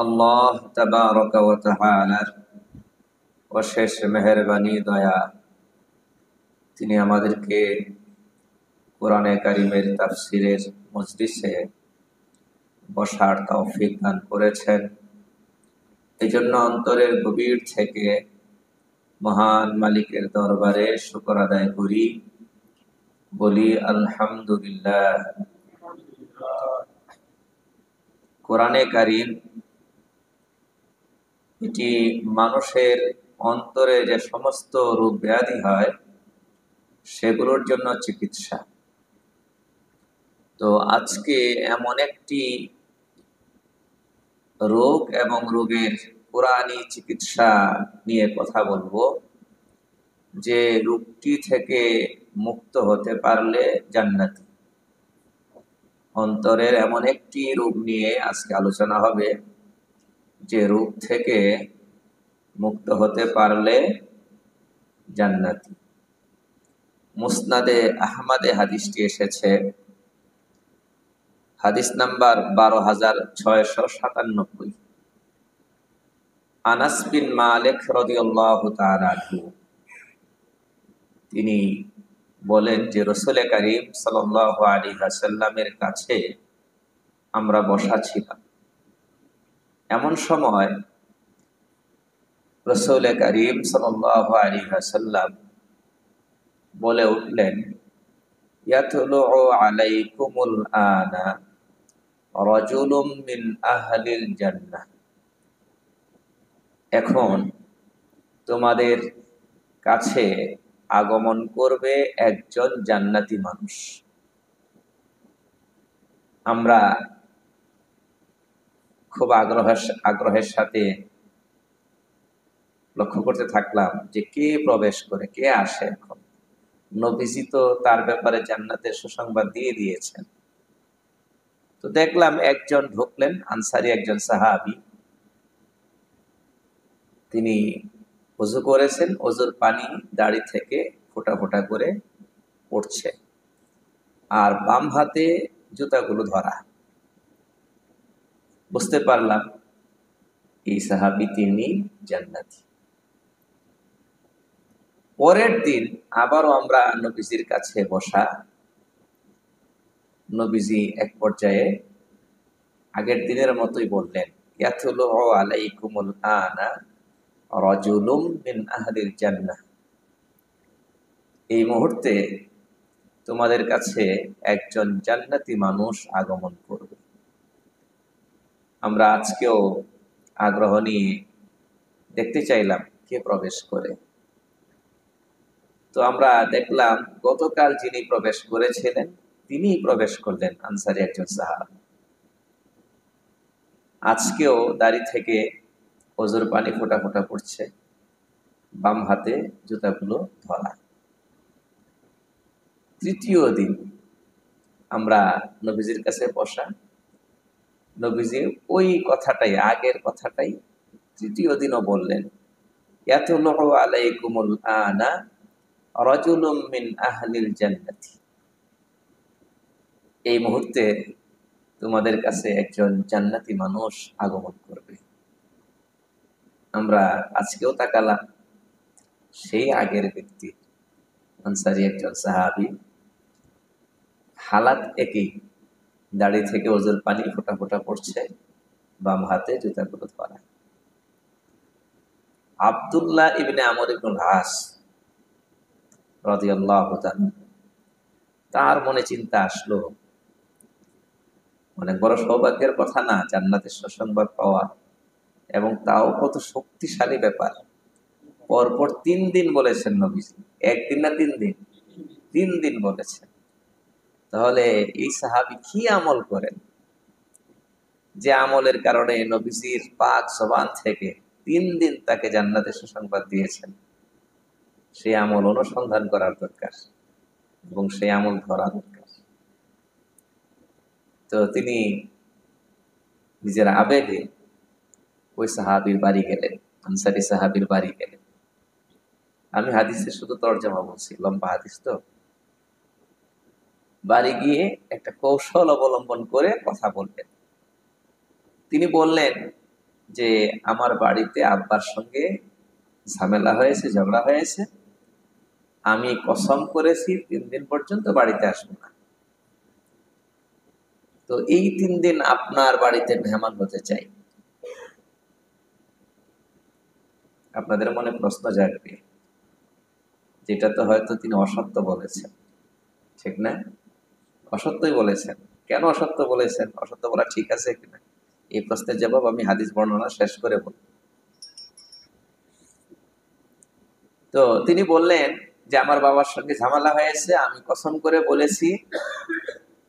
আল্লাহ তাবারাকা ওয়া তাআলার অশেষ মেহেরবানি দয়া, তিনি আমাদেরকে কোরআনে কারিমের তাফসিরের মজলিসে বসার তৌফিক দান করেছেন। এই জন্য অন্তরের গভীর থেকে মহান মালিকের দরবারে শুকর আদায় করি, বলি আলহামদুলিল্লাহ। কোরআনে কারিম এটি মানুষের অন্তরে যে সমস্ত রোগ ব্যাধি হয় সেগুলোর জন্য চিকিৎসা। তো আজকে এমন একটি রোগ এবং রোগের কোরআনী চিকিৎসা নিয়ে কথা বলবো, যে রোগটি থেকে মুক্ত হতে পারলে জান্নাতি। অন্তরের এমন একটি রোগ নিয়ে আজকে আলোচনা হবে, যে রোগ থেকে মুক্ত হতে পারলে জান্নাতি। মুসনাদে আহমদে হাদিসটি এসেছে, হাদিস নাম্বার ১২,৬৯৭। আনাস বিন মালিক রাদিয়াল্লাহু তাআলা আনহু তিনি বলেন যে রাসূল কারীম সাল্লাল্লাহু আলাইহি ওয়াসাল্লামের কাছে আমরা বসা ছিলাম। এমন সময় রাসূল কারীম সাল্লাল্লাহু আলাইহি ওয়াসাল্লাম বলে উঠলেন, ইয়াতলুউ আলাইকুমুল আনা রাজুলুম মিন আহলিল জান্নাহ। এখন তোমাদের কাছে আগমন করবে একজন জান্নাতি মানুষ। আমরা খুব আগ্রহের সাথে লক্ষ্য করতে থাকলাম যে কে প্রবেশ করে, কে আসে। এখন নবীজি তো তার ব্যাপারে জান্নাতের সুসংবাদ দিয়ে দিয়েছেন। তো দেখলাম একজন ঢুকলেন, আনসারী একজন সাহাবী। তিনি ওযু করেছেন, ওযুর পানি দাড়ি থেকে ফোঁটা ফোঁটা করে পড়ছে, আর বাম হাতে জুতাগুলো ধরা। বুঝতে পারলাম এই সাহাবী তিনি জান্নাতি। পরের দিন আবারও আমরা নবীজির কাছে বসা। নবীজি এক পর্যায়ে আগের দিনের মতোই বললেন, ইয়াতলুউ আলাইকুমুল আনা রাজুলুম মিন আহলিল জান্নাহ। এই মুহূর্তে তোমাদের কাছে একজন জান্নাতি মানুষ আগমন করবে। আমরা আজকেও আগ্রহ নিয়ে দেখতে চাইলাম কে প্রবেশ করে। তো আমরা দেখলাম গতকাল যিনি প্রবেশ করেছিলেন তিনিই প্রবেশ করলেন, আনসারী একজন সাহাবী। আজকেও দাড়ি থেকে ওযুর পানি ফোঁটা ফোঁটা পড়ছে, বাম হাতে জুতাগুলো ধরা। তৃতীয় দিন আমরা নবীজির কাছে বসা। নবীজি ওই কথাটাই, আগের কথাটাই তৃতীয় দিনও বললেন, ইয়াতলুউ আলাইকুমুল আনা রাজুলুম মিন আহলিল জান্নাতি। এই মুহূর্তে তোমাদের কাছে একজন জান্নাতি মানুষ আগমন করবে। আমরা আজকেও তাকালাম সেই আগের ব্যক্তি, আনসারী একজন সাহাবী। হালাত একই, দাড়ি থেকে ওযুর পানি ফোঁটা ফোঁটা পড়ছে, বাম হাতে জুতাগুলো ধরা। আব্দুল্লাহ ইবনে আমর ইবনুল আস রাদিয়াল্লাহু তাআলা, তার মনে চিন্তা আসলো, অনেক বড় সৌভাগ্যের কথা না জান্নাতের সুসংবাদ পাওয়া, এবং তাও কত শক্তিশালী ব্যাপার। পরপর 3 দিন বলেছেন নবীজি, একদিন না 3 দিন, 3 দিন বলেছেন। তাহলে এই সাহাবী কি আমল করেন, যে আমলের কারণে নবীজির পাক জবান থেকে 3 দিন তাকে জান্নাতের সুসংবাদ দিয়েছেন? সেই আমল অনুসন্ধান করার দরকার এবং সেই আমল ধরা দরকার। তো তিনি নিজের আবেগে ওই সাহাবীর বাড়ি গেলেন, আনসারী সাহাবীর বাড়ি গেলেন। আমি হাদিসে শুধু তরজমা বলছি, লম্বা হাদিস তো। বাড়ি গিয়ে একটা কৌশল অবলম্বন করে কথা বললেন। তিনি বললেন, যে আমার বাড়িতে আব্বার সঙ্গে ঝামেলা হয়েছে, ঝগড়া হয়েছে, আমি কসম করেছি 3 দিন পর্যন্ত বাড়িতে আসবো না। তো এই 3 দিন আপনার বাড়িতে মেহমান হতে চাই। আপনাদের মনে প্রশ্ন জাগবে, যেটা তো হয়তো তিনি অসত্য বলেছেন, ঠিক না? অসত্যই বলেছেন। কেন অসত্য বলেছেন? অসত্য বলা ঠিক আছে কিনা, এই প্রশ্নের জবাব আমি হাদিস বর্ণনা শেষ করে বলব। তো তিনি বললেন যে আমার বাবার সঙ্গে ঝামেলা হয়েছে, আমি কসম করে বলেছি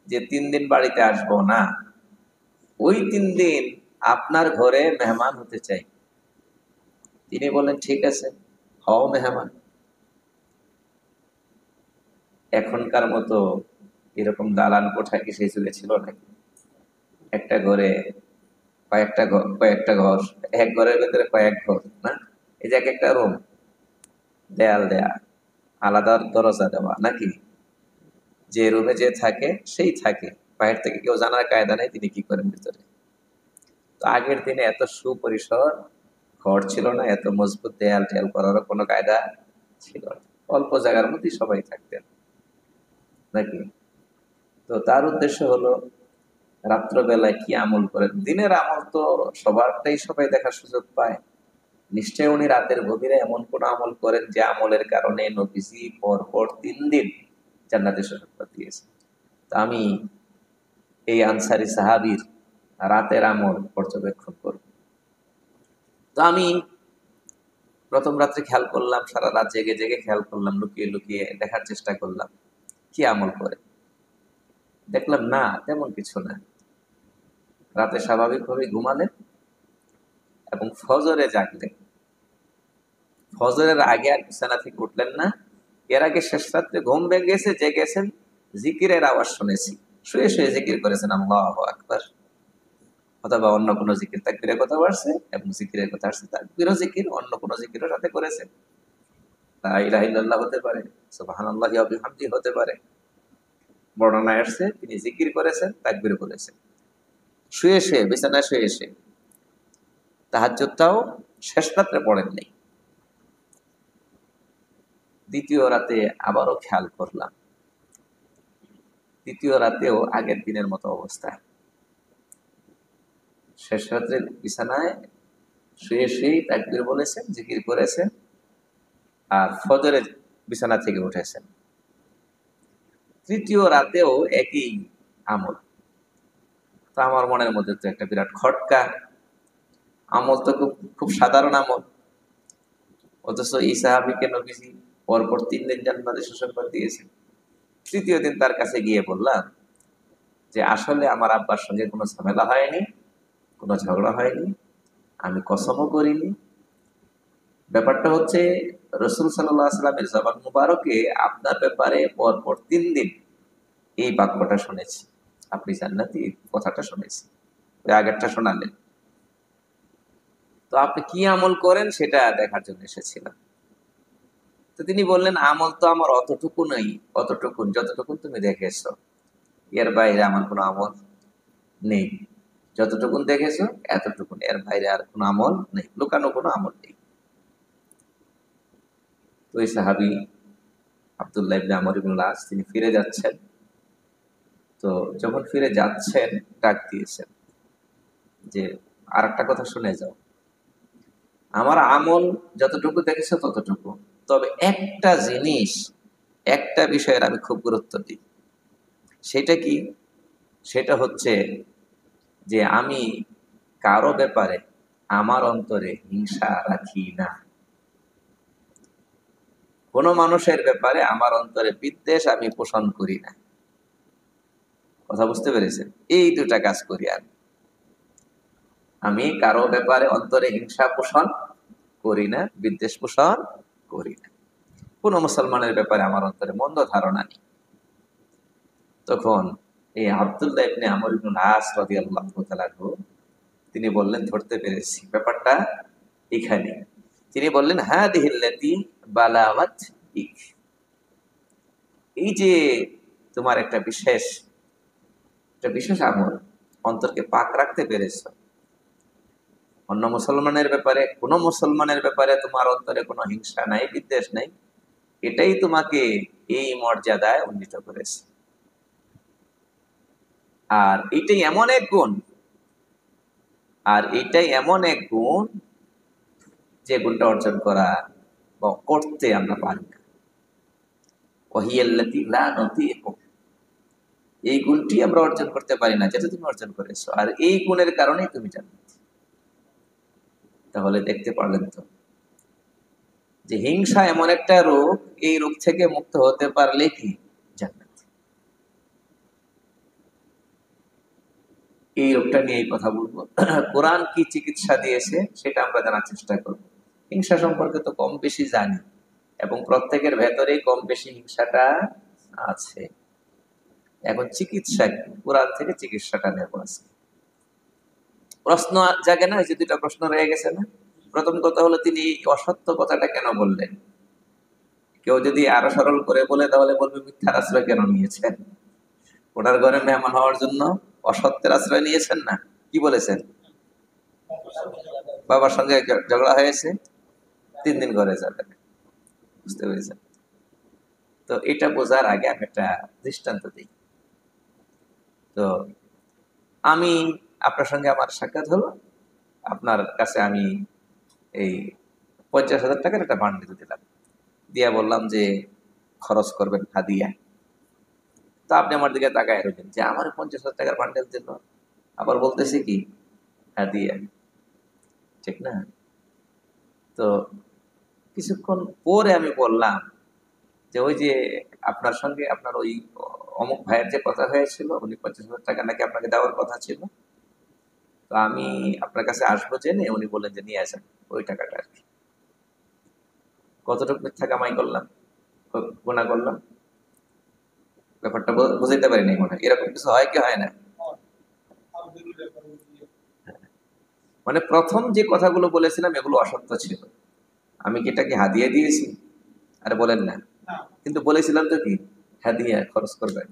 যে 3 দিন বাড়িতে আসবো না। ওই 3 দিন আপনার ঘরে মেহমান হতে চাই। তিনি বললেন ঠিক আছে, হও মেহমান। এখনকার মতো এরকম দালান কোঠা কি সেই যুগে ছিল নাকি? একটা ঘরে কয়েকটা ঘর, এক ঘরের ভেতরে কয়েক ঘর, না? এই যে এক একটা রুম, দেয়াল দেয়া, আলাদা দরজা দেওয়া নাকি? যে রুমে যে থাকে সেই থাকে, বাইরে থেকে কেউ জানার কায়দা নেই তিনি কি করেন ভিতরে। তো আগের দিনে এত সুপরিসর ঘর ছিল না, এত মজবুত দেয়াল টেয়াল করারও কোনো কায়দা ছিল না, অল্প জায়গার মধ্যেই সবাই থাকতেন নাকি? তো তার উদ্দেশ্য হলো রাত্রবেলায় কি আমল করেন। দিনের আমল তো সবারটাই সবাই দেখার সুযোগ পায়, নিশ্চয় উনি রাতের গভীরে এমন কোন আমল করেন যে আমলের কারণে নবীজি পর পর 3 দিন জান্নাতের সুসংবাদ দিয়েছে। তো আমি এই আনসারী সাহাবীর রাতের আমল পর্যবেক্ষণ করব। তো আমি প্রথম রাত্রে খেয়াল করলাম, সারা রাত জেগে জেগে খেয়াল করলাম, লুকিয়ে লুকিয়ে দেখার চেষ্টা করলাম কি আমল করে। দেখলাম না, তেমন কিছু না। রাতে স্বাভাবিকভাবে ঘুমালেন এবং ফজরে জাগলেন। ফজরের আগে আর বিছানা থেকে উঠলেন না। এর আগে শেষ রাত্রে ঘুম ভেঙে গেছে, জেগেছেন, জিকিরের আওয়াজ শুনেছি, শুয়ে শুয়ে জিকির করেছেন আল্লাহু আকবার, অথবা অন্য কোনো জিকির, তাকবীরের কথা আসছে এবং জিকিরের কথা আসছে, তাকবীরও জিকির, অন্য কোনো জিকিরও সাথে করেছেন। লা ইলাহা ইল্লাল্লাহ হতে পারে, সুবহানাল্লাহি ওয়া বিহামদিহি হতে পারে। বর্ণনায় আসছে তিনি জিকির করেছেন, তাকবীর বলেছেন, শুয়ে শুয়ে, বিছানায় শুয়ে শুয়ে। তাহাজ্জুদটাও শেষ রাত্রে পড়েন নাই। দ্বিতীয় রাতে আবারও খেয়াল করলাম, দ্বিতীয় রাতেও আগের দিনের মতো অবস্থা। শেষ রাত্রে বিছানায় শুয়ে শুয়েই তাকবীর বলেছেন, জিকির করেছেন, আর ফজরে বিছানা থেকে উঠেছেন। তৃতীয় রাতেও একই আমল। তো আমার মনের মধ্যে তো একটা বিরাট খটকা। আমল তো খুব খুব সাধারণ আমল, অথচ এই সাহাবীকে নবীজি পরপর 3 দিন জান্নাতের সুসংবাদ দিয়েছেন। তৃতীয় দিন তার কাছে গিয়ে বললাম যে আসলে আমার আব্বার সঙ্গে কোনো ঝামেলা হয়নি, কোনো ঝগড়া হয়নি, আমি কসমও করিনি। ব্যাপারটা হচ্ছে রসুল সাল্লাল্লাহু আলাইহি সাল্লামের জবান মুবারকে আপনার ব্যাপারে পরপর 3 দিন এই বাক্যটা শুনেছি, আপনি জান্নাতি, কথাটা শুনেছি। ওই আগেরটা শোনালেন। তো আপনি কি আমল করেন সেটা দেখার জন্য এসেছিলাম। তো তিনি বললেন আমল তো আমার অতটুকু নেই, অতটুকুন যতটুকুন তুমি দেখেছো, এর বাইরে আমার কোনো আমল নেই। যতটুকুন দেখেছো এতটুকুন, এর বাইরে আর কোনো আমল নেই, লুকানো কোনো আমল নেই। তো ওই সাহাবী আব্দুল্লাহ ইবনে আমর ইবনুল আস তিনি ফিরে যাচ্ছেন। তো যখন ফিরে যাচ্ছেন ডাক দিয়েছেন যে আর একটা কথা শুনে যাও, আমার আমল যতটুকু দেখেছো ততটুকু, তবে একটা জিনিস, একটা বিষয়ের আমি খুব গুরুত্ব দিই। সেটা কি? সেটা হচ্ছে যে আমি কারো ব্যাপারে আমার অন্তরে হিংসা রাখি না, কোনো মানুষের ব্যাপারে আমার অন্তরে বিদ্বেষ আমি পোষণ করি না। কথা বুঝতে পেরেছেন? এই দুটা কাজ করি আমি কারো ব্যাপারে অন্তরে হিংসা পোষণ করি না, বিদ্বেষ পোষণ করি না, কোন মুসলমানের ব্যাপারে আমার অন্তরে মন্দ ধারণা নেই। তখন এই আব্দুল্লাহ ইবনে আমর ইবনুল আস রাদিয়াল্লাহু তাআলা তিনি বললেন ধরতে পেরেছি ব্যাপারটা এখানে। তিনি বললেন হাদিহিল্লাতি বালাগাত ইক, এই যে তোমার একটা বিশেষ আমল, অন্তরকে পাক রাখতে পেরেছ, অন্য মুসলমানের ব্যাপারে, কোনো মুসলমানের ব্যাপারে তোমার অন্তরে কোনো হিংসা নাই, বিদ্বেষ নাই, এটাই তোমাকে এই মর্যাদায় উন্নীত করেছে। আর এটাই এমন এক গুণ, যে গুণটা অর্জন করা বা করতে আমরা পারি না। ওয়াহিয়াল্লাতী লা নুতিকু, এই গুণটি আমরা অর্জন করতে পারি না যেটা তুমি অর্জন করেছো, আর এই গুণের কারণেই তুমি জান্নাত। তাহলে দেখতে পারলেন তো যে হিংসা এমন একটা রোগ, এই রোগ থেকে মুক্ত হতে পারলে কি জান্নাত। এই রোগটা নিয়ে এই কথা বলবো। কোরআন কি চিকিৎসা দিয়েছে সেটা আমরা জানার চেষ্টা করব। হিংসা সম্পর্কে তো কম বেশি জানি, এবং প্রত্যেকের ভেতরেই কম বেশি হিংসাটা আছে। এখন চিকিৎসা কি? কোরআন থেকে চিকিৎসাটা নেব আজকে। প্রশ্ন জাগে না, যে দুটা প্রশ্ন রয়ে গেছে না? প্রথম কথা হলো, তিনি অসত্য কথাটা কেন বললেন? কেউ যদি আরো সরল করে বলে তাহলে বলবে মিথ্যার আশ্রয় কেন নিয়েছেন? ওনার ঘরে মেহমান হওয়ার জন্য অসত্যের আশ্রয় নিয়েছেন না? কি বলেছেন? বাবার সঙ্গে ঝগড়া হয়েছে, 3 দিন ঘরে যাবেন। বুঝতে পেরেছেন? তো এটা বোঝার আগে আমি একটা দৃষ্টান্ত দিই। তো আমি, আপনার সঙ্গে আমার সাক্ষাৎ হলো, আপনার কাছে আমি এই 50,000 টাকার একটা বান্ডিল দিলাম, দিয়া বললাম যে খরচ করবেন হাদিয়া। তো আপনি আমার দিকে তাকায় রইলেন যে আমার 50,000 টাকার বান্ডেল দিল, আবার বলতেছি কি হাদিয়া, ঠিক না? তো কিছুক্ষণ পরে আমি বললাম যে ওই যে আপনার সঙ্গে আপনার ওই অমুক ভাইয়ের যে কথা হয়েছিল, উনি 50,000 টাকা নাকি আপনাকে দেওয়ার কথা ছিল, তো আমি আপনার কাছে আসবো জেনে উনি বললেন যে নিয়ে আসেন ওই টাকাটা আর কি। কতটুকু মিথ্যা কামাই করলাম, গুনাহ করলাম? ব্যাপারটা বুঝাইতে পারিনি মনে হয়। এরকম কিছু হয় কি হয় না? মানে প্রথম যে কথাগুলো বলেছিলাম এগুলো অসত্য ছিল। আমি কি এটাকে হাদিয়া দিয়েছি? আরে বলেন না। কিন্তু বলেছিলাম তো কি হাদিয়া খরচ করবেন,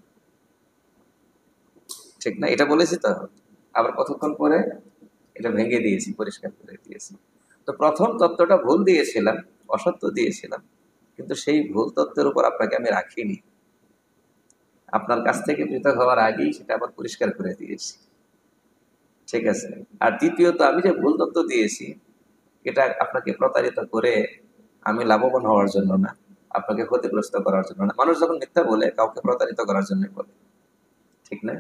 ঠিক না? এটা বলেছি তো। আবার কতক্ষণ পরে এটা ভেঙে দিয়েছি, পরিষ্কার করে দিয়েছি। তো প্রথম তত্ত্বটা ভুল দিয়েছিলাম, অসত্য দিয়েছিলাম, কিন্তু সেই ভুল তত্ত্বের উপর আপনাকে আমি রাখিনি। আপনার কাছ থেকে পৃথক হওয়ার আগেই সেটা আবার পরিষ্কার করে দিয়েছি, ঠিক আছে? আর দ্বিতীয়ত, আমি যে ভুল তত্ত্ব দিয়েছি এটা আপনাকে প্রতারিত করে আমি লাভবান হওয়ার জন্য না, আপনাকে ক্ষতিগ্রস্ত করার জন্য না। মানুষ যখন মিথ্যা বলে কাউকে প্রতারিত করার জন্য বলে, ঠিক না?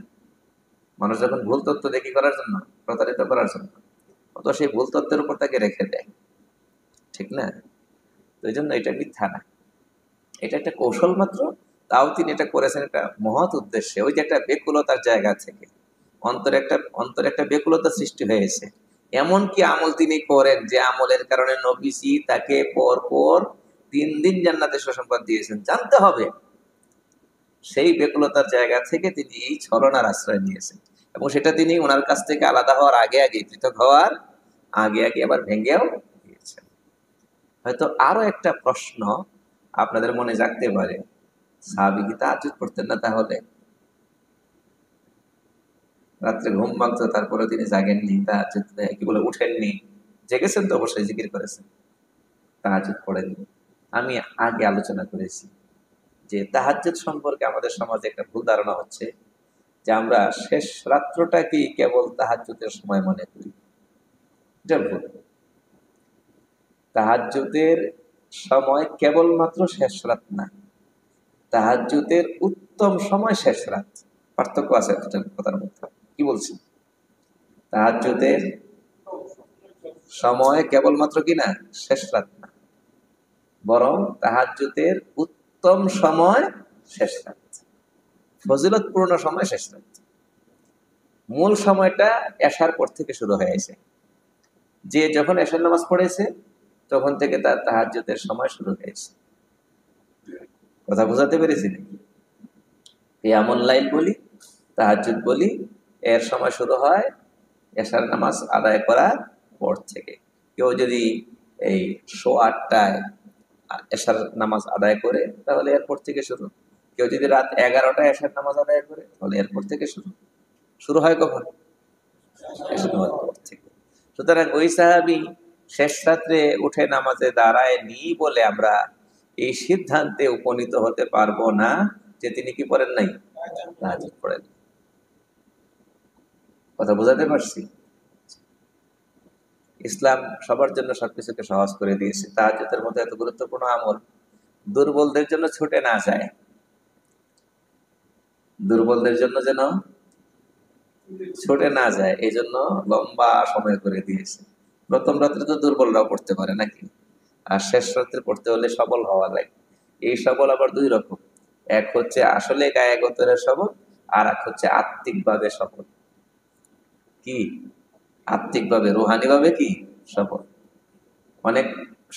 মানুষ যখন ভুল তথ্য দেখি করার জন্য, প্রতারিত করার জন্য, তো সেই ভুল তথ্যের উপর তাকে রেখে দেয়, ঠিক না? তো এই জন্য এটা মিথ্যা না, এটা একটা কৌশল মাত্র। তাও তিনি এটা করেছেন একটা মহৎ উদ্দেশ্যে। ওই যে একটা বেকুলতার জায়গা থেকে অন্তরে একটা বেকুলতা সৃষ্টি হয়েছে, এমন কি আমল তিনি করেন যে আমলের কারণে নবীজি তাকে পরপর 3 দিন জান্নাতের সুসংবাদ দিয়েছেন। জানতে হবে, সেই বেকুলতার জায়গা থেকে তিনি এই ছলনার আশ্রয় নিয়েছেন, এবং সেটা তিনি ওনার কাছ থেকে আলাদা হওয়ার আগে আগে, পৃথক হওয়ার আগে আগে আবার ভেঙেও দিয়েছেন। হয়তো আরো একটা প্রশ্ন আপনাদের মনে জাগতে পারে, সাহাবী কি তাহাজ্জুদ পড়তেন না? তাহলে রাত্রে ঘুম ভাঙতো, তারপরে তিনি জাগেননি, তাহাজ্জুদ কি বলে উঠেননি? জেগেছেন তো, অবশ্যই জিকির করেছেন, তাহাজ্জুদ পড়েননি। আমি আগে আলোচনা করেছি যে তাহাজ্জুদ সম্পর্কে আমাদের সমাজে একটা ভুল ধারণা হচ্ছে যে আমরা শেষ রাত্রটাকেই কেবল তাহাজ্জুদের সময় মনে করি। এটা ভুল। তাহাজ্জুদের সময় কেবলমাত্র শেষ রাত না, তাহাজ্জুদের উত্তম সময় শেষ রাত। পার্থক্য আছে কথার মধ্যে। কি বলছি? তাহাজ্জুদের সময় কেবলমাত্র কি না শেষ রাত না, বরং তাহাজ্জুদের উত্তম সময় শেষ রাত, ফজিলতপূর্ণ সময় শেষ রাত। মূল সময়টা এশার পর থেকে শুরু হয়েছে। যে যখন এশার নামাজ পড়েছে তখন থেকে তার তাহাজ্জুদের সময় শুরু হয়েছে। কথা বোঝাতে পেরেছি নাকি? কিয়ামুল লাইল বলি, তাহাজ্জুদ বলি, এর সময় শুরু হয় এশার নামাজ আদায় করার পর থেকে। কেউ যদি এই 8:30টায় এশার নামাজ আদায় করে তাহলে এরপর থেকে শুরু। কেউ যদি রাত 11টায় এশার নামাজ আদায় করে তাহলে এরপর থেকে শুরু। শুরু হয় কখন? এশার নামাজ পর থেকে। সুতরাং ওই সাহাবী শেষ রাত্রে উঠে নামাজে দাঁড়ায়নি বলে আমরা এই সিদ্ধান্তে উপনীত হতে পারবো না যে তিনি কি পড়েন নাই, তাহাজ্জুদ পড়েন। কথা বোঝাতে পারছি? ইসলাম সবার জন্য সবকিছুকে সহজ করে দিয়েছে। তাহাজ্জুদের মতো এত গুরুত্বপূর্ণ আমল দুর্বলদের জন্য ছুটে না যায়, দুর্বলদের জন্য যেন ছুটে না যায়, এই জন্য লম্বা সময় করে দিয়েছে। প্রথম রাত্রে তো দুর্বলরাও পড়তে পারে নাকি, আর শেষ রাত্রে পড়তে হলে সবল হওয়া লাগে। এই সবল আবার দুই রকম, এক হচ্ছে আসলে গায়ে গোতরে সবল, আর এক হচ্ছে আত্মিকভাবে সবল। কি আত্মিকভাবে, রুহানিভাবে কি সবল। অনেক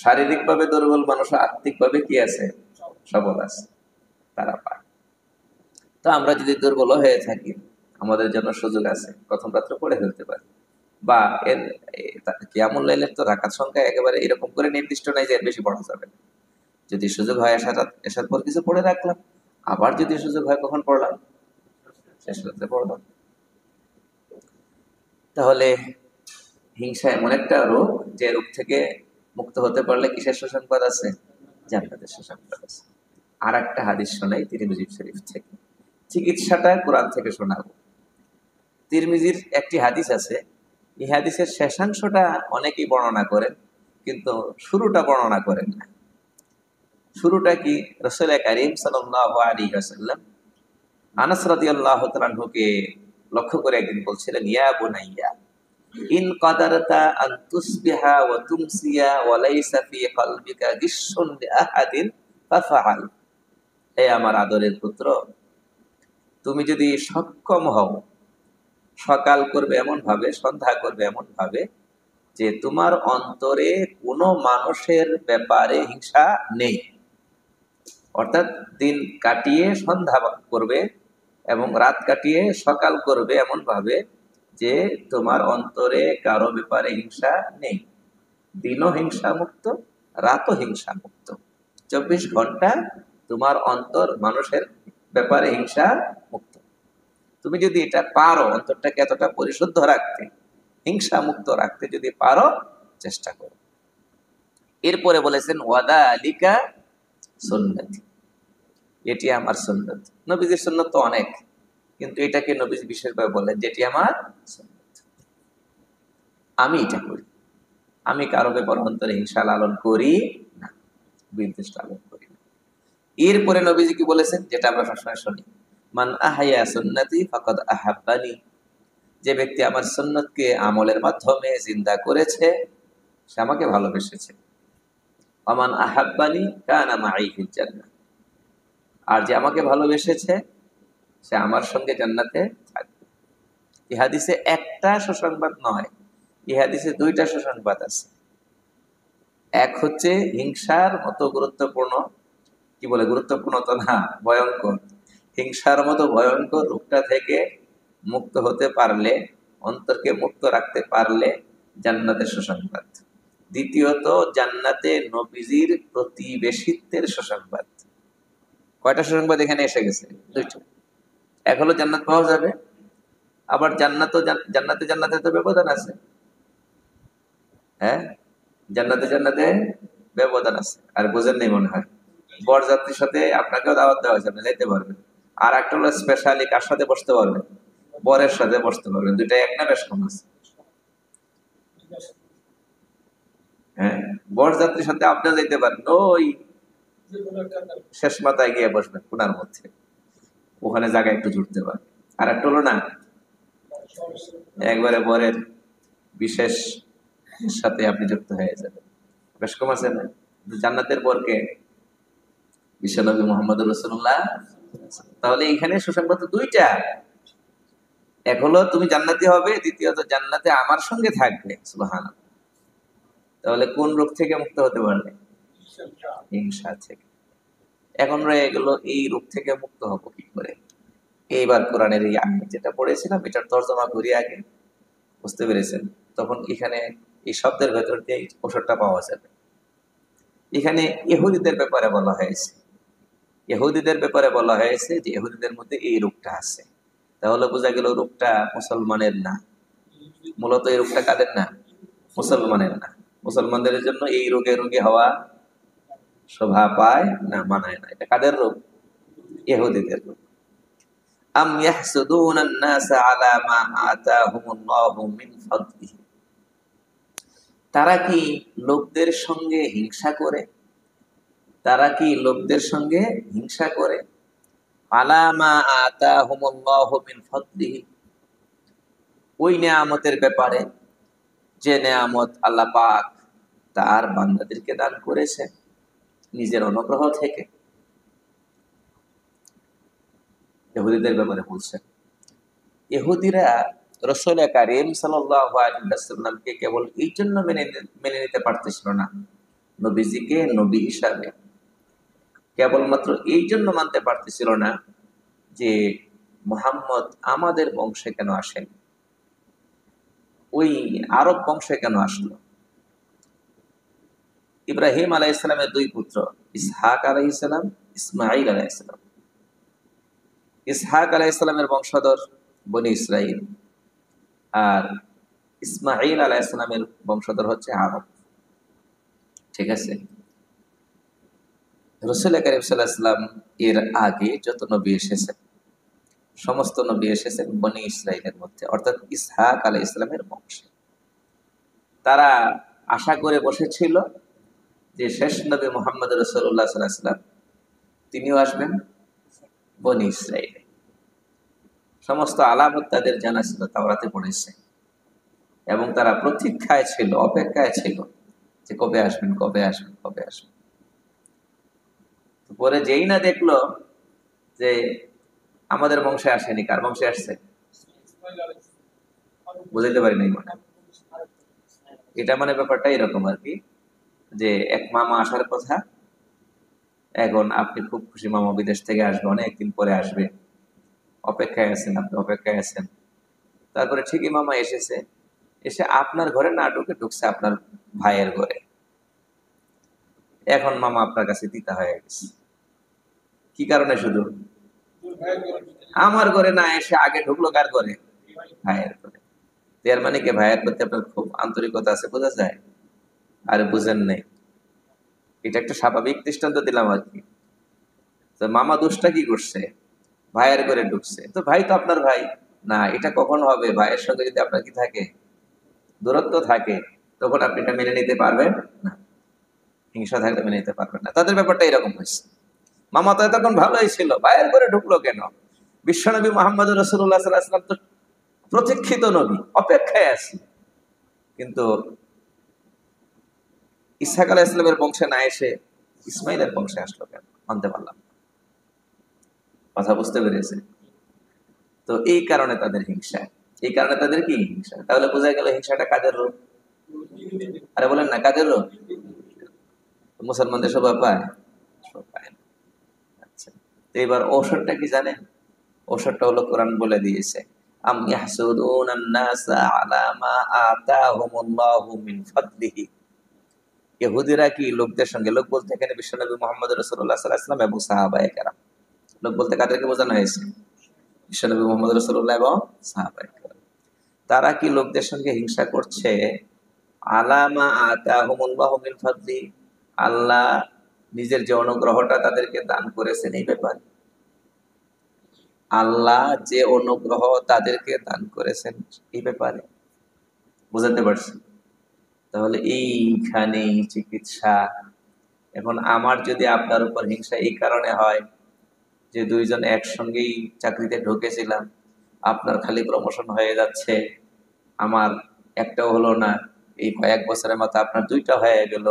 শারীরিকভাবে দুর্বল মানুষ আত্মিকভাবে কি আছে, সবল আছে, তারা পায়। তো আমরা যদি দুর্বল হয়ে থাকি, আমাদের জন্য সুযোগ আছে, প্রথম রাত্রে পড়ে ফেলতে পারি। বা এর কিয়ামুল লাইলের তো রাকাত সংখ্যা একেবারে এরকম করে নির্দিষ্ট নাই যে এর বেশি পড়া যাবে না। যদি সুযোগ হয় এসার পর কিছু পড়ে রাখলাম, আবার যদি সুযোগ হয় কখন পড়লাম, শেষ রাত্রে পড়লাম। তাহলে হিংসা এমন একটা রোগ, যে রোগ থেকে মুক্ত হতে পারলে কিসের সুসংবাদ আছে, জান্নাতের সুসংবাদ আছে। আর একটা হাদিস শোনাই তিরমিজি শরীফ থেকে, চিকিৎসাটা কোরআন থেকে শোনাবো। তিরমিজির একটি হাদিস আছে, এই হাদিসের শেষাংশটা অনেকেই বর্ণনা করেন, কিন্তু শুরুটা বর্ণনা করেন না। শুরুটা কি, রাসূল কারীম সাল্লাল্লাহু আলাইহি ওয়াসাল্লাম আনাস রাদিয়াল্লাহু তাআলা আনহুকে লক্ষ্য করে একদিন বলছিলেন, ইয়া বুনাইয়া ইন কাদারতা আন তুসবিহা ওয়া তুমসিয়া ওয়া লাইসা ফি কলবিকা গিশশুন লিআহাদিন ফাফআল। হে আমার আদরের পুত্র, তুমি যদি সক্ষম হও সকাল করবে এমন ভাবে, সন্ধ্যা করবে এমন ভাবে যে তোমার অন্তরে কোনো মানুষের ব্যাপারে হিংসা নেই, অর্থাৎ দিন কাটিয়ে সন্ধ্যা করবে এবং রাত কাটিয়ে সকাল করবে এমন ভাবে যে তোমার অন্তরে কারো ব্যাপারে হিংসা নেই, দিনও হিংসা মুক্ত, রাতও হিংসা মুক্ত, 24 ঘন্টা তোমার অন্তর মানুষের ব্যাপারে হিংসা মুক্ত। তুমি যদি এটা পারো, অন্তরটাকে এতটা পরিশুদ্ধ রাখতে, হিংসা মুক্ত রাখতে যদি পারো, চেষ্টা করো। এরপরে বলেছেন ওয়াদালিকা সুন্নতি, এটি আমার সুন্নত। নবীজির সুন্নত তো অনেক, কিন্তু এটাকে নবীজি বিশেষভাবে বলেন যেটি আমার সুন্নত, আমি এটা করি, আমি কারো ব্যাপারে অন্তরে হিংসা লালন করি না, বিদ্বেষ লালন করি না। এরপরে নবীজি কি বলেছেন, যেটা আমরা সবসময় শুনি, মান আহাইয়া সুন্নতি ফাকাদ আহাব্বানি, যে ব্যক্তি আমার সুন্নতকে আমলের মাধ্যমে জিন্দা করেছে সে আমাকে ভালোবেসেছে। আমান আহাব্বানি কানা মাই ফিল জান্নাহ, আর যে আমাকে ভালোবেসেছে সে আমার সঙ্গে জান্নাতে থাকবে। এই হাদিসে একটা সুসংবাদ নয়, এই হাদিসে দুইটা সুসংবাদ আছে। এক হচ্ছে হিংসার মতো গুরুত্বপূর্ণ, কি বলে গুরুত্বপূর্ণ তো না, ভয়ঙ্কর, হিংসার মতো ভয়ঙ্কর রূপটা থেকে মুক্ত হতে পারলে, অন্তরকে মুক্ত রাখতে পারলে জান্নাতের সুসংবাদ। দ্বিতীয়ত জান্নাতে নবীজির প্রতিবেশিত্বের সুসংবাদ। কয়টা সুসংবাদ এখানে এসে গেছে? দুইটা। এক হলো জান্নাত পাওয়া যাবে, আবার জান্নাতে জান্নাতে তো ব্যবধান আছে। হ্যাঁ, জান্নাতে ব্যবধান আছে। আর বোঝেন নেই মনে হয়, বরযাত্রীর সাথে আপনাকেও দাওয়াত দেওয়া হয়েছে, আপনি যাইতে পারবেন। আর একটা হলো স্পেশালি কার সাথে বসতে পারবেন, বরের সাথে বসতে পারবেন। দুইটা এক না বেশ কম আছে? হ্যাঁ, বরযাত্রীর সাথে আপনিও যাইতে পারেন, ওই শেষ মাথায় গিয়ে বসবেন কোনার মধ্যে, ওখানে জায়গা একটু জুড়তে পারে। আর একটা হলো না, একবারে বরের বিশেষ সাথে আপনি যুক্ত হয়ে যাবেন, বেশ কম আছে না? জান্নাতের বরকে বিশ্বনবী মুহাম্মদুর রাসূলুল্লাহ। তাহলে এখানে সুসংবাদ দুইটা, এক হলো তুমি জান্নাতি হবে, দ্বিতীয়ত জান্নাতে আমার সঙ্গে থাকবে। সুবহানাল্লাহ। তাহলে কোন রোগ থেকে মুক্ত হতে পারবে? হিংসা থেকে। এখন রয়ে গেল এই রোগ থেকে মুক্ত হবো কি করে। এইবার কোরআনের এই আয়াত যেটা পড়েছিলাম এটার তর্জমা করি আগে, বুঝতে পেরেছেন? তখন এখানে এই শব্দের ভেতর দিয়ে ওষুধটা পাওয়া যাবে। এখানে ইহুদিদের ব্যাপারে বলা হয়েছে, ইহুদিদের ব্যাপারে বলা হয়েছে যে ইহুদিদের মধ্যে এই রোগটা আছে। তাহলে বোঝা গেল রোগটা মুসলমানের না, মূলত এই রোগটা কাদের না? মুসলমানের না। মুসলমানদের জন্য এই রোগে রোগী হওয়া শোভা পায় না, মানায় না। এটা কাদের রোগ? ইহুদিদের রোগ। আম ইয়াহসুদুনা আন-নাসা আলা মা আতাহুমুল্লাহু মিন ফাদলিহি, তারা কি লোকদের সঙ্গে হিংসা করে? তারা কি লোকদের সঙ্গে হিংসা করে? আলা মা আতাহুমুল্লাহু মিন ফাদলিহি, ওই নেয়ামতের ব্যাপারে যে নেয়ামত আল্লাহ পাক তার বান্দাদেরকে দান করেছে নিজের অনুগ্রহ থেকে। ইহুদিদের ব্যাপারে বলছেন, ইহুদিরা রাসূল কারীম সাল্লাল্লাহু আলাইহি ওয়াসাল্লামকে কেবল এই জন্য মেনে নিতে পারতেছিল না, নবীজিকে নবী হিসাবে কেবলমাত্র এই জন্য মানতে পারতেছিল না যে মুহাম্মদ আমাদের বংশে কেন আসেন, ওই আরব বংশে কেন আসলো। ইব্রাহিম আলাইহিস সালামের দুই পুত্র, ইসহাক আলাইহিস সালাম, ইসমাঈল আলাইহিস সালাম। ইসহাক আলাইহিস সালামের বংশধর বনি ইসরাইল, আর ইসমাঈল আলাইহিস সালামের বংশধর হচ্ছে আরব। ঠিক আছে। রাসূল কারীম সাল্লাল্লাহু আলাইহি ওয়াসাল্লাম এর আগে যত নবী এসেছেন সমস্ত নবী এসেছেন বনি ইসরাইলের মধ্যে, অর্থাৎ ইসহাক আলাইহিস সালামের বংশে। তারা আশা করে বসেছিল যে শেষ নবী মুহাম্মদ রাসূলুল্লাহ সাল্লাল্লাহু আলাইহি ওয়াসাল্লাম তিনিও আসবেন বনি ইসরাইলে। সমস্ত আলামত তাদের জানা ছিল, তাওরাতে পড়েছে, এবং তারা প্রতীক্ষায় ছিল, অপেক্ষায় ছিল যে কবে আসবেন, কবে আসবেন, কবে আসবেন। পরে যেই না দেখলো যে আমাদের বংশে আসেনি, কার বংশে আসছে বুঝাইতে পারি নাই। মানে এটা মানে ব্যাপারটা এরকম আর কি, যে এক মামা আসার কথা, এখন আপনি খুব খুশি, মামা বিদেশ থেকে আসবে, অনেকদিন পরে আসবে, অপেক্ষায় আছেন, আপনি অপেক্ষায় আছেন। তারপরে ঠিকই মামা এসেছে, এসে আপনার ঘরে না ঢুকে ঢুকছে আপনার ভাইয়ের ঘরে। এখন মামা আপনার কাছে তিতা হয়ে গেছে। কি কারণে? শুধু আমার ঘরে না এসে আগে ঢুকলো কার ঘরে? ভাইয়ের ঘরে। এর মানে কি ভাইয়ের প্রতি আপনার খুব আন্তরিকতা আছে, বোঝা যায়। আর বুঝেন নেই, এটা একটা স্বাভাবিক দৃষ্টান্ত দিলাম আর কি। তো মামা দোষটা কি করছে? ভাইয়ের ঘরে ঢুকছে, তো ভাই তো আপনার ভাই না। এটা কখন হবে? ভাইয়ের সঙ্গে যদি আপনার কি থাকে, দূরত্ব থাকে, তখন আপনি এটা মেনে নিতে পারবেন না। হিংসা থাকলে মেনে নিতে পারবেন না। তাদের ব্যাপারটা এরকম হয়েছে। মামা তো তখন ভালোই ছিল, ভাইয়ের ঘরে ঢুকলো কেন? বিশ্বনবী মুহাম্মদ রাসূলুল্লাহ সাল্লাল্লাহু আলাইহি ওয়াসাল্লাম তো প্রতীক্ষিত নবী, অপেক্ষায় আছে। কিন্তু ইসহাক আলাইহিস সালামের বংশে না এসে ইসমাইলের বংশে আসলো কেন? মানতে পারলাম না। কথা বুঝতে পেরেছে? তো এই কারণে তাদের হিংসা, এই কারণে তাদের কি হিংসা। তাহলে বোঝা গেল হিংসাটা কাদের রোগ? আরে বলেন না, কাদের রোগ? মুসলমানদের সবাই পায়? সব পায় না। আচ্ছা, তো এবার ঔষধটা কি জানেন? ঔষধটা হলো কোরআন বলে দিয়েছে, আম ইয়াহসুদুনান নাসা আলা মা আতাহুমুল্লাহু মিন ফাদলিহি। ইহুদিরা কি লোকদের সঙ্গে, লোক বলতে এখানে বিশ্বনবী মুহাম্মদ রাসূলুল্লাহ সাল্লাল্লাহু আলাইহি ওয়াসাল্লাম এবং সাহাবায়ে কেরাম। লোক বলতে কাদেরকে বোঝানো হয়েছে? বিশ্বনবী মুহাম্মদ রাসূলুল্লাহ এবং সাহাবায়ে কেরাম। তারা কি লোকদের সঙ্গে হিংসা করছে? আলা মা আতাহুমুল্লাহু মিন ফাদলিহি, আল্লাহ নিজের যে অনুগ্রহটা তাদেরকে দান করেছেন এই ব্যাপারে। আল্লাহ যে অনুগ্রহ তাদেরকে দান করেছেন এই ব্যাপারে বুঝাতে পারছি। তাহলে এইখানেই চিকিৎসা। এখন আমার যদি আপনার উপর হিংসা এই কারণে হয় যে দুইজন একসঙ্গেই চাকরিতে ঢুকেছিলাম, আপনার খালি প্রমোশন হয়ে যাচ্ছে, আমার একটাও হলো না, এই কয়েক বছরের মতো আপনার দুইটা হয়ে গেল,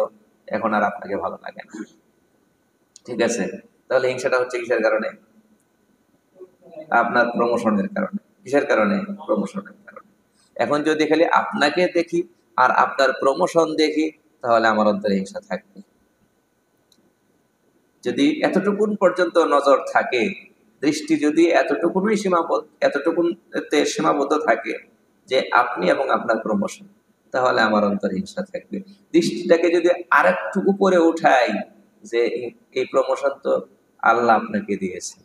এখন আর আপনাকে ভালো লাগে না। ঠিক আছে, তাহলে হিংসাটা হচ্ছে কিসের কারণে? আপনার প্রমোশনের কারণে। কিসের কারণে? প্রমোশনের কারণে। এখন যদি খালি আপনাকে দেখি আর আপনার প্রমোশন দেখি, তাহলে আমার অন্তরে হিংসা থাকবে। যদি এতটুকুন পর্যন্ত নজর থাকে, দৃষ্টি যদি এতটুকুতে সীমাবদ্ধ থাকে যে আপনি এবং আপনার প্রমোশন, তাহলে আমার অন্তরে হিংসা থাকবে। দৃষ্টিটাকে যদি আরেকটু উপরে উঠাই যে এই প্রমোশন তো আল্লাহ আপনাকে দিয়েছেন,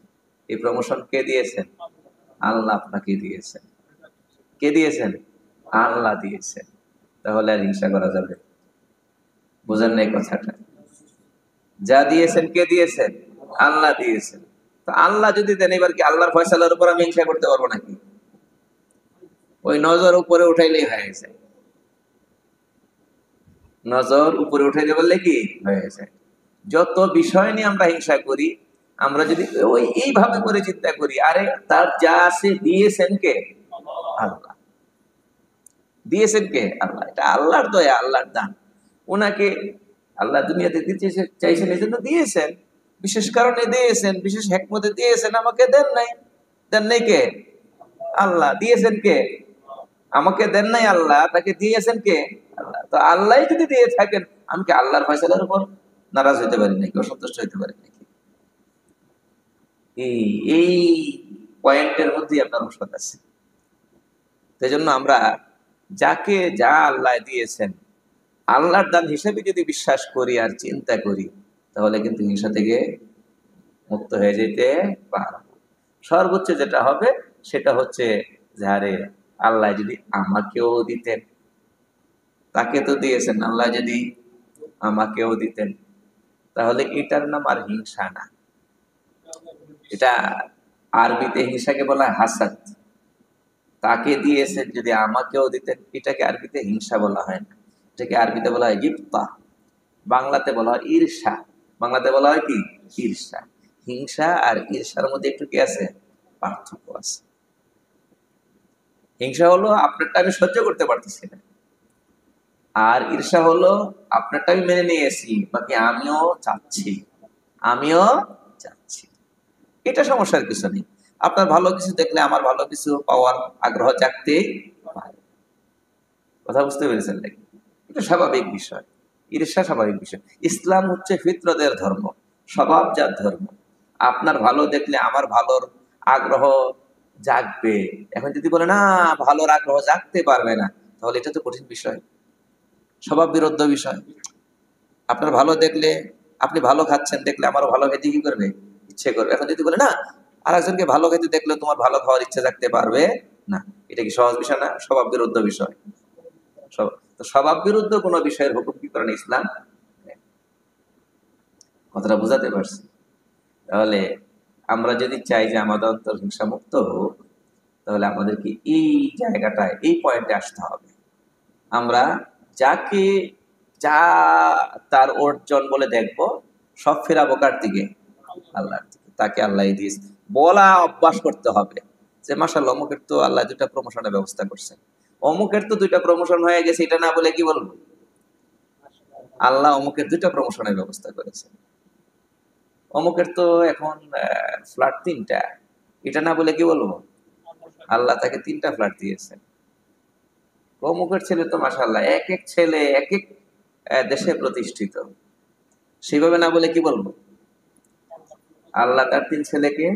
এই প্রমোশন কে দিয়েছেন? আল্লাহ আপনাকে দিয়েছেন। কে দিয়েছেন? আল্লাহ দিয়েছেন। তাহলে আর হিংসা করা যাবে? বুঝেন নাই কথাটা? যা দিয়েছেন কে দিয়েছেন? আল্লাহ দিয়েছেন। তো আল্লাহ যদি দেন, এবার কি আল্লাহর ফয়সালার উপর আমি হিংসা করতে পারবো নাকি? ওই নজর উপরে উঠাইলেই হয়ে গেছে। নজর উপরে উঠাইতে বললে কি হয়ে গেছে? যত বিষয় নিয়ে আমরা হিংসা করি, আমরা যদি ওই এইভাবে করে চিন্তা করি, আরে তার যা আছে দিয়েছেন কে? আল্লাহ। দিয়েছেন কে? আল্লাহ। এটা আল্লাহর দয়া, আল্লাহর দান। ওনাকে আল্লাহ দুনিয়াতে দিতে চাইছেন, এই জন্য দিয়েছেন, বিশেষ কারণে দিয়েছেন, বিশেষ হেকমতে দিয়েছেন। আমাকে দেন নাই। দেন নাই কে? আল্লাহ। দিয়েছেন কে? আমাকে দেন নাই আল্লাহ, তাকে দিয়েছেন কে? আল্লাহ। তো আল্লাহ যদি দিয়ে থাকেন, আমি কি আল্লাহর ফয়সালার উপর নারাজ হইতে পারি নাকি, অসন্তুষ্ট হইতে পারি নাকি? এই এই পয়েন্টের মধ্যেই আপনার ঔষধ আছে। সেই জন্য আমরা যাকে যা আল্লাহ দিয়েছেন আল্লাহর দান হিসেবে যদি বিশ্বাস করি আর চিন্তা করি, তাহলে কিন্তু হিংসা থেকে মুক্ত হয়ে যেতে পারব। সর্বোচ্চ যেটা হবে সেটা হচ্ছে যে, আরে আল্লাহ যদি আমাকেও দিতেন, তাকে তো দিয়েছেন, আল্লাহ যদি আমাকেও দিতেন, তাহলে এটার নাম আর হিংসা না। এটা আরবিতে হিংসাকে বলা হয় হাসাদ। তাকে দিয়েছেন, যদি আমাকেও দিতেন, এটাকে আরবিতে হিংসা বলা হয় না। এটাকে আরবিতে বলা হয় গিবতা। বাংলাতে বলা হয় ঈর্ষা। বাংলাতে বলা হয় কি? ঈর্ষা। হিংসা আর ঈর্ষার মধ্যে একটু কি আছে? পার্থক্য আছে। হিংসা হলো আপনারটা আমি সহ্য করতে পারতেছি না, আর ঈর্ষা হলো আপনারটা আমি মেনে নিয়েছি, বাকি আমিও চাচ্ছি, আমিও চাচ্ছি। এটা সমস্যার কিছু নেই। আপনার ভালো কিছু দেখলে আমার ভালো কিছু পাওয়ার আগ্রহ জাগতেই পারে। কথা বুঝতে পেরেছেন নাকি? এটা স্বাভাবিক বিষয়। ঈর্ষা স্বাভাবিক বিষয়। ইসলাম হচ্ছে ফিতরতের ধর্ম, স্বভাবজাত ধর্ম। আপনার ভালো দেখলে আমার ভালোর আগ্রহ জাগবে। এখন যদি বলে না, ভালোর আগ্রহ জাগতে পারবে না, তাহলে এটা তো কঠিন বিষয়, স্বভাব বিরুদ্ধ বিষয়। আপনার ভালো দেখলে, আপনি ভালো খাচ্ছেন দেখলে আমারও ভালো খেতে কি করবে? ইচ্ছে করবে। এখন যদি বলে না, আর একজনকে ভালো খেতে দেখলে তোমার ভালো খাওয়ার ইচ্ছে জাগতে পারবে না, এটা কি সহজ বিষয় না? স্বভাব বিরুদ্ধ বিষয়। তো স্বভাব বিরুদ্ধ কোনো বিষয়ের হুকুম কি করেন ইসলাম? কথাটা বুঝাতে পারছি? তাহলে আমরা যদি চাই যে আমাদের অন্তর হিংসা মুক্ত হোক, তাহলে আমাদেরকে এই জায়গাটায়, এই পয়েন্টে আসতে হবে। আমরা যাকে যা তার অর্জন বলে দেখব, সব ফেরাবো কার দিকে? আল্লাহর দিকে। তাকে আল্লাহ দিয়েছে বলা অভ্যাস করতে হবে যে, মাশাআল্লাহ অমুকের তো আল্লাহ 2টা প্রমোশনের ব্যবস্থা করছেন, অমুকের তো 2টা প্রমোশন হয়ে গেছে। এটা না বলে কি বলবো? আল্লাহ অমুকের 2টা প্রমোশনের ব্যবস্থা করেছে। অমুকের তো এখন ফ্ল্যাট 3টা। এটা না বলে কি বলবো? আল্লাহ তাকে 3টা ফ্ল্যাট দিয়েছেন। অমুকের ছেলে তো মাশাআল্লাহ, এক এক ছেলে এক এক দেশে প্রতিষ্ঠিত। সেভাবে না বলে কি বলবো? আল্লাহ তার 3 ছেলেকে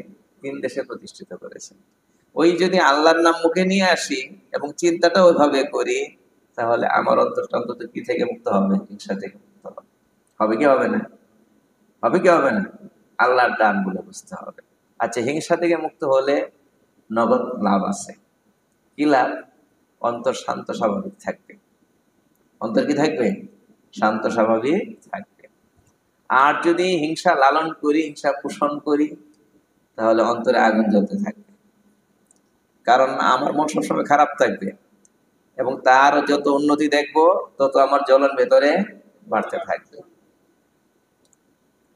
3 দেশে প্রতিষ্ঠিত করেছেন। ওই যদি আল্লাহর নাম মুখে নিয়ে আসি এবং চিন্তাটা ওইভাবে করি, তাহলে আমার অন্তরটা অন্তত কি থেকে মুক্ত হবে? হিংসা থেকে মুক্ত হবে। হবে কি হবে না? হবে কি হবে না? আল্লাহর দান বলে বুঝতে হবে। আচ্ছা, হিংসা থেকে মুক্ত হলে নগদ লাভ আছে। কি লাভ? অন্তর শান্ত স্বাভাবিক থাকবে। অন্তর কি থাকবে? শান্ত স্বাভাবিক থাকবে। আর যদি হিংসা লালন করি, হিংসা পোষণ করি, তাহলে অন্তরে আগুন জ্বলতে থাকবে। কারণ আমার মন সবসময় খারাপ থাকবে, এবং তার যত উন্নতি দেখবো তত আমার জ্বলন ভেতরে বাড়তে থাকবে।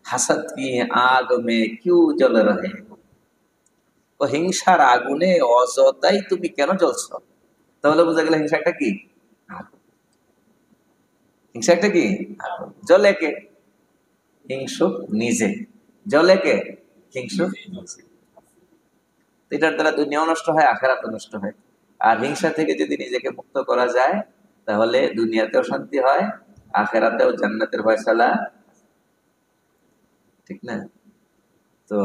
হাসাদ কি আগ মে কিউ জ্বলে রহে, তো হিংসার আগুনে অযথাই তুমি কেন জ্বলছ? তাহলে বোঝা গেল হিংসা একটা কি? আগুন। হিংসা একটা কি? আগুন। জ্বলে কে? হিংসুক নিজে। জ্বলে কে? হিংসুক নিজে। এটার দ্বারা দুনিয়াও নষ্ট হয়, আখেরাতও নষ্ট হয়। আর হিংসা থেকে যদি নিজেকে মুক্ত করা যায়, তাহলে দুনিয়াতেও শান্তি হয়, আখেরাতেও জান্নাতের ফয়সালা। ঠিক না? তো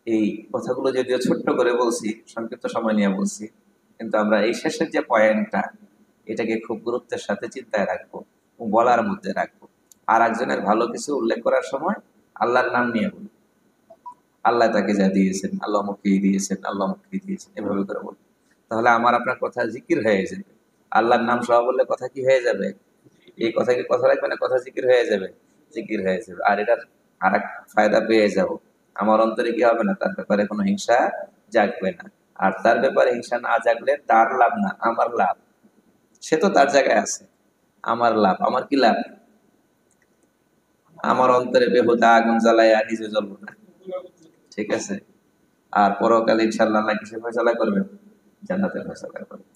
এই কথাগুলো যদিও ছোট্ট করে বলছি, সংক্ষিপ্ত সময় নিয়ে বলছি, কিন্তু আমরা এই শেষের যে পয়েন্টটা, এটাকে খুব গুরুত্বের সাথে চিন্তায় রাখবো এবং বলার মধ্যে রাখবো। আর একজনের ভালো কিছু উল্লেখ করার সময় আল্লাহর নাম নিয়ে বলবো। আল্লাহ তাকে যা দিয়েছেন, আল্লাহ মুখেই দিয়েছেন, আল্লাহ মুখেই দিয়েছেন, এভাবে করে বলবো। তাহলে আমার আপনার কথা জিকির হয়ে যাবে। আল্লাহর নাম সহ বললে কথা কি হয়ে যাবে? এই কথা কি কথা রাখবে না, কথা জিকির হয়ে যাবে, জিকির হয়ে যাবে। আর এটার আর এক ফায়দা পেয়ে যাব, আমার অন্তরে কি হবে না, তার ব্যাপারে কোনো হিংসা জাগবে না। আর তার ব্যাপারে হিংসা না জাগলে তার লাভ না আমার লাভ। সে তো তার জায়গায় আছে, আমার লাভ, আমার কি লাভ? আমার অন্তরে বেহুদা আগুন জ্বালাইয়া নিজে জ্বলবো না, ঠিক আছে। আর পরকালে ইনশাআল্লাহ আল্লাহ কিসের ফয়সালা করবেন? জান্নাতের ফয়সালা করবেন।